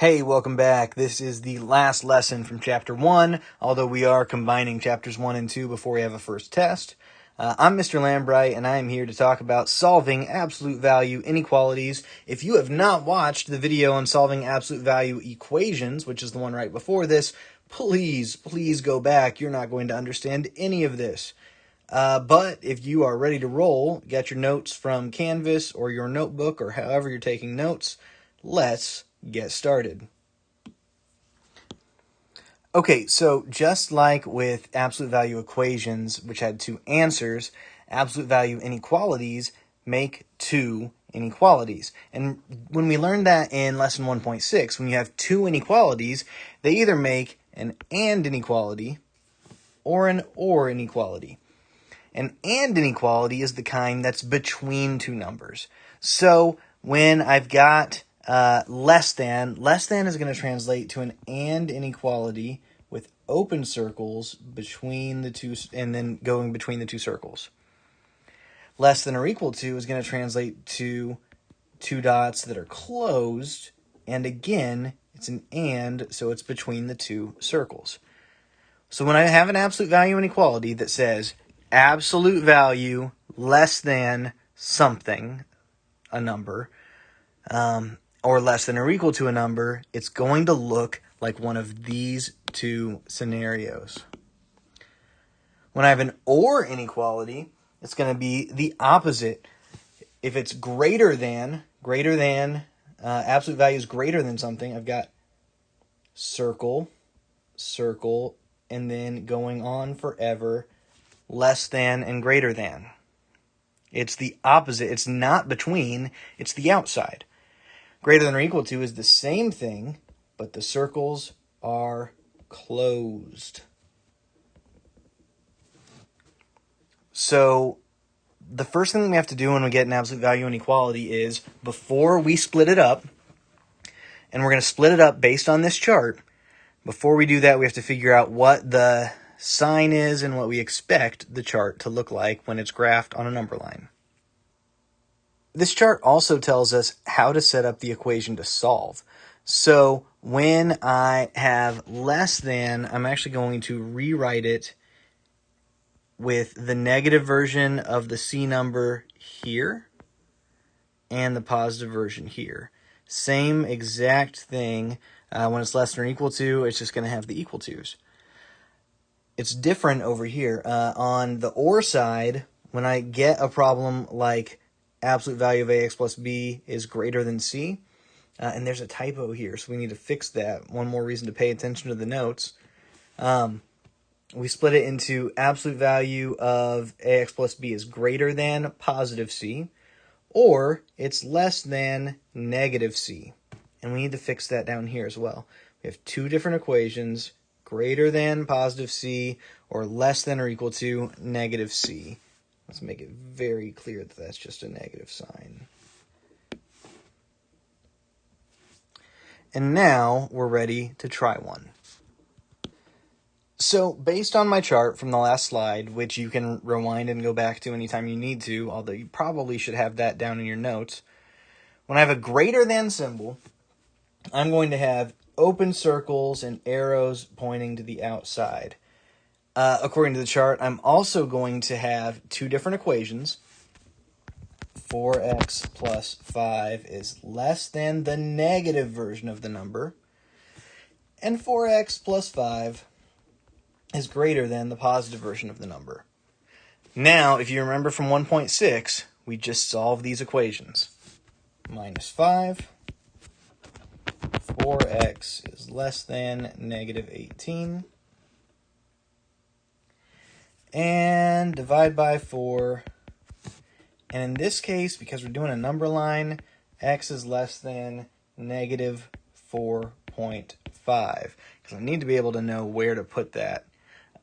Hey, welcome back. This is the last lesson from Chapter 1, although we are combining Chapters 1 and 2 before we have a first test. I'm Mr. Lambright, and I am here to talk about solving absolute value inequalities. If you have not watched the video on solving absolute value equations, which is the one right before this, please go back. You're not going to understand any of this. But if you are ready to roll, get your notes from Canvas or your notebook or however you're taking notes, let's get started. Okay, so just like with absolute value equations, which had two answers, absolute value inequalities make two inequalities. And when we learned that in lesson 1.6, when you have two inequalities, they either make an and inequality or an or inequality. An and inequality is the kind that's between two numbers. So when I've got less than is going to translate to an and inequality with open circles between the two, and then going between the two circles. Less than or equal to is going to translate to two dots that are closed, and again, it's an and, so it's between the two circles. So when I have an absolute value inequality that says absolute value less than something, a number, or less than or equal to a number, it's going to look like one of these two scenarios. When I have an or inequality, it's going to be the opposite. If it's greater than, absolute value is greater than something, I've got circle, and then going on forever, less than and greater than. It's the opposite. It's not between, it's the outside. Greater than or equal to is the same thing, but the circles are closed. So the first thing we have to do when we get an absolute value inequality is, before we split it up, and we're going to split it up based on this chart, before we do that, we have to figure out what the sign is and what we expect the chart to look like when it's graphed on a number line. This chart also tells us how to set up the equation to solve. So when I have less than, I'm actually going to rewrite it with the negative version of the C number here and the positive version here. Same exact thing. When it's less than or equal to, it's just going to have the equal to's. It's different over here. On the or side, when I get a problem like absolute value of ax plus b is greater than c, and there's a typo here, so we need to fix that. One more reason to pay attention to the notes. We split it into absolute value of ax plus b is greater than positive c, or it's less than negative c. And we need to fix that down here as well. We have two different equations, greater than positive c, or less than or equal to negative c. Let's make it very clear that that's just a negative sign. And now we're ready to try one. So based on my chart from the last slide, which you can rewind and go back to anytime you need to, although you probably should have that down in your notes, when I have a greater than symbol, I'm going to have open circles and arrows pointing to the outside. According to the chart, I'm also going to have two different equations. 4x plus 5 is less than the negative version of the number, and 4x plus 5 is greater than the positive version of the number. Now, if you remember from 1.6, we just solved these equations. Minus 5, 4x is less than negative 18, and divide by 4. And in this case, because we're doing a number line, x is less than negative 4.5. Because I need to be able to know where to put that.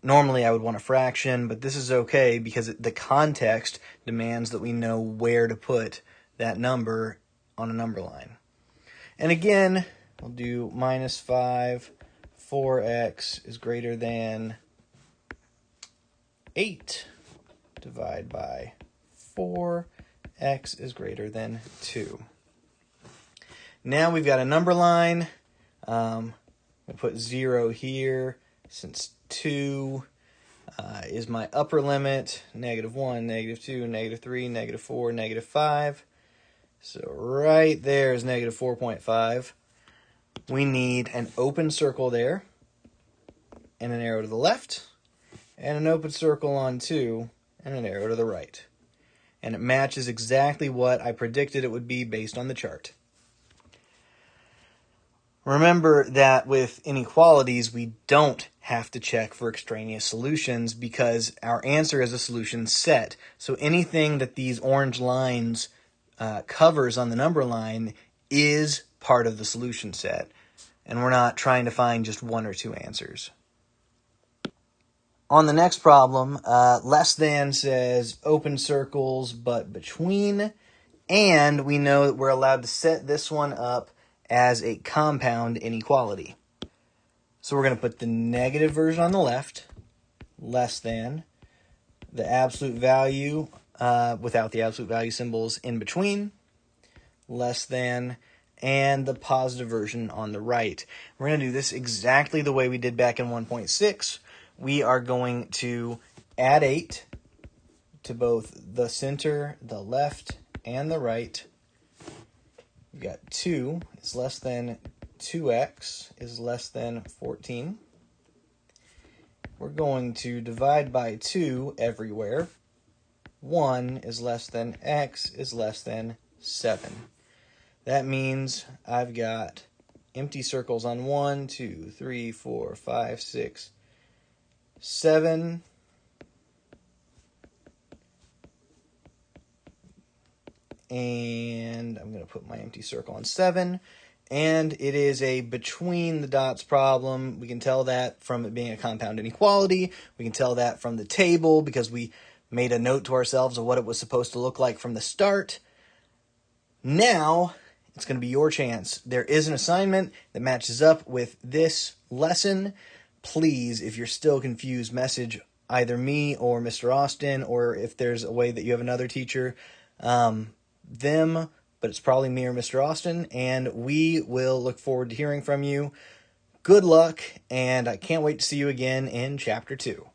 Normally I would want a fraction, but this is okay because the context demands that we know where to put that number on a number line. And again, we'll do minus 5, 4x is greater than 8. Divide by 4, x is greater than 2. Now we've got a number line. I put 0 here since 2 is my upper limit. -1, -2, -3, -4, -5. So right there is -4.5. We need an open circle there, and an arrow to the left, and an open circle on 2, and an arrow to the right. And it matches exactly what I predicted it would be based on the chart. Remember that with inequalities, we don't have to check for extraneous solutions because our answer is a solution set. So anything that these orange lines covers on the number line is part of the solution set. And we're not trying to find just 1 or 2 answers. On the next problem, less than says open circles but between, and we know that we're allowed to set this one up as a compound inequality. So we're going to put the negative version on the left, less than, the absolute value without the absolute value symbols in between, less than, and the positive version on the right. We're going to do this exactly the way we did back in 1.6. We are going to add 8 to both the center, the left, and the right. We've got 2 is less than 2x is less than 14. We're going to divide by 2 everywhere. 1 is less than x is less than 7. That means I've got empty circles on 1, 2, 3, 4, 5, 6, 7. And I'm going to put my empty circle on 7. And it is a between the dots problem. We can tell that from it being a compound inequality. We can tell that from the table because we made a note to ourselves of what it was supposed to look like from the start. Now, it's going to be your chance. There is an assignment that matches up with this lesson. Please, if you're still confused, message either me or Mr. Austin, or if there's a way that you have another teacher, them, but it's probably me or Mr. Austin, and we will look forward to hearing from you. Good luck, and I can't wait to see you again in Chapter 2.